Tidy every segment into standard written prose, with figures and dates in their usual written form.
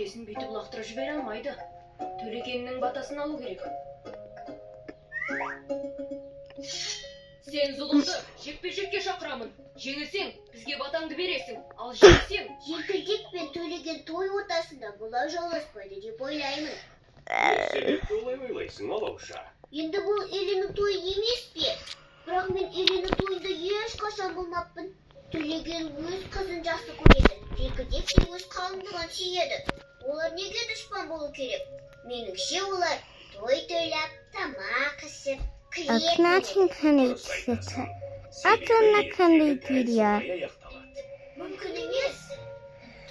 желкесін бүйтіп лақтырып жібере алмайды. Төлегеннің батасын алу керек. Сен зұлымды жекпе-жекке шақырамын. Жеңілсең, бізге батаңды бересің. Ал жеңілсең... Желкілдек пен Төлеген той ортасында бұлай жауласпайды деп ойлаймын. Себепті олай ойлайсың, Алауша. Енді бұл Еленің тойы емес пе? Бірақ мен Еленің тойында ешқашан болмаппын. Төлеген өз қызын жақсы көреді. Желкілдек те өз қалыңдығын сүйеді. Олар неге дұшпан болу керек? Меніңше олар той тойлап, тамақ ішіп, мүмкін емес.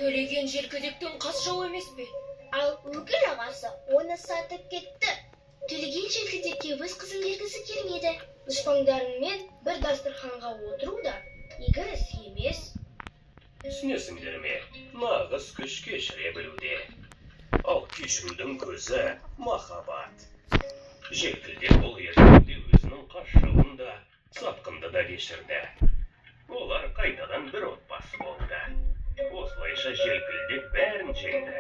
Төлеген желкілдектің қас жауы емес пе? Ал өкіл ағасы оны сатып кетті. Төлеген желкілдекке өз қызын бергісі келмеді. Дұшпандарыңмен бір дастарханға отыру да игі іс емес. Түсінесіңдер ме? Нағыз күш кешіре білуде. Ал кешірудің көзі махаббат. Желкілдек бұл ертеңде өзінің қас жауын да, сатқынды да кешірді. Олар қайтадан бір отбасы болды. Осылайша желкілдек бәрін жеңді.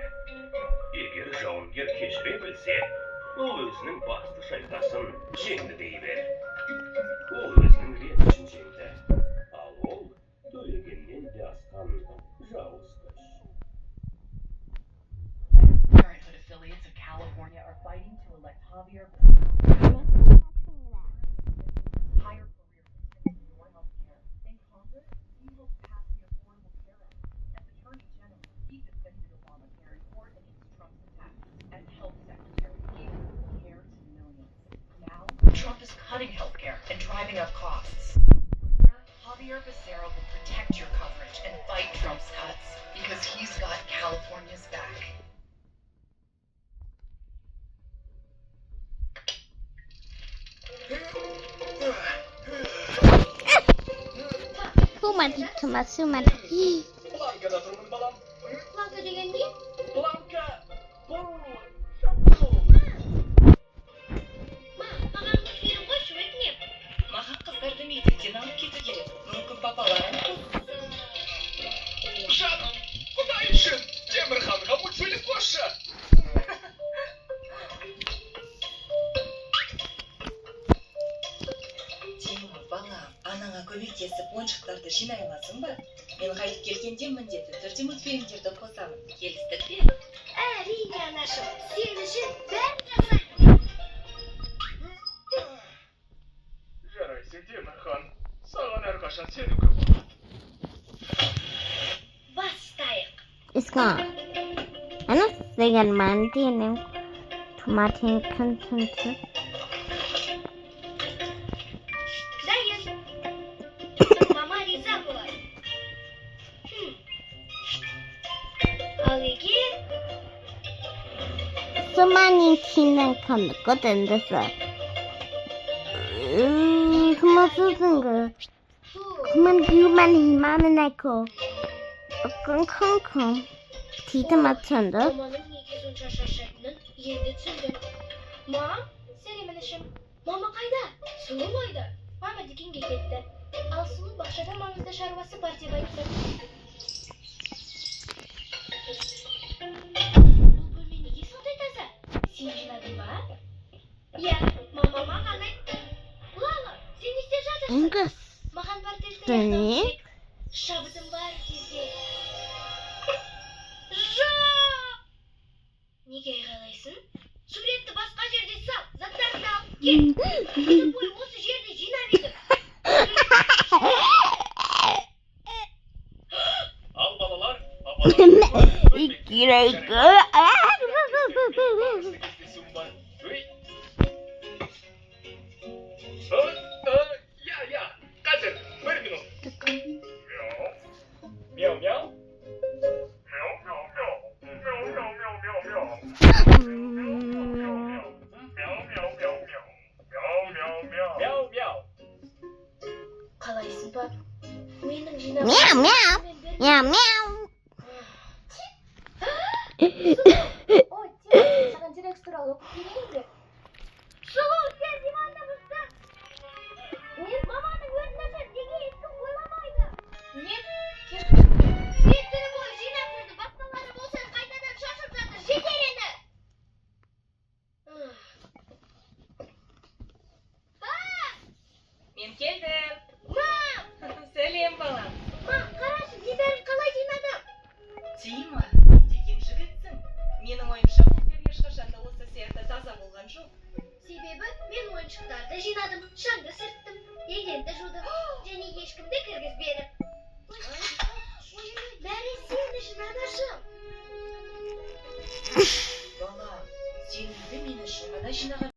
Егер жауынгер кешіре білсе, ол өзінің басты шайқасын жеңді дей бер. Ол өзінің ренішін жеңді. Ал ол Төлегеннен де асқан жауыз күш. Parenthood affiliates of California are fighting to elect Javier higher career in your health care. In Congress, he hopes to pass the Affordable Care Act. As Attorney General, he defended Obamacare in court against Trump's attacks. As Health Secretary, he gave care to millions. Now, Trump is cutting health care and driving up costs. Javier Becerra will protect your coverage and fight Trump's cuts because he's got California's back. Sumadi. Blanka da turun balam. Blanka деген не? Blanka! Бұл! Шапқыл! Маған көшіріп қойшы өтінем. Маған қыздарды мектептен алып кету керек. Мүмкін папаларым. Жаным, құдай үшін! Темірханға мультфильм қосшы! Тимур, бала, анаңа көмектесіп ойыншықтарды жинай аласың ба? Мен қайтып келгенде міндетті түрде мультфильмдерді қосамын. Келістік пе? Әрине, анашым. Сен үшін бәрін жасаймын. Жарайсың, Темірхан. Саған әрқашан сенуге болады. Бастайық. It's gone. I don't think I mind the tomato content. Дайын. Мама риза болады. Ал егер Somani chinan kan goten desa. Kumasuzunga. Kuman human himanen eko. Kon. Tita matanda. маманың неге сонша шаршайтынын енді түсіндім. Мам, сәлем інішім. Мама қайда? Сұлу қойды. Мама дүкенге кетті. Ал Сұлу бақшада маңызды шаруасы бар деп айтты. Бұл бөлме неге сондай таза? Сен жинадың ба? Иә, мама маған айтты. Лала, сен не істеп жатырсың? Engus. Маған портретті Сәне? шабытым бар кезде. Жоқ! Неге айғайлайсың? Суретті басқа жерде сал, заттарды алып кел. Күні бойы осы жерде жинап едім. Ал балалар, апалар. Ikirego. Я. Қазір, бір минут. Мяу. Мяу. Қалайсың, пап? Менің жинап... Meow meow. Ой, Тимур, саған дирекс туралы оқып берейін бе? Сұлу, сен диванда мыстың. Мен маманың өзін ашады, неге ешкім ойламайды? Не? Сен түні бойы жинап жүрді, басқалары болса қайтадан шашып жатыр. Президенті жуды. Және ешкімді кіргізбеді. Бәрі сен үшін, анашым. Бала, сен үйді мен үшін ғана жинаған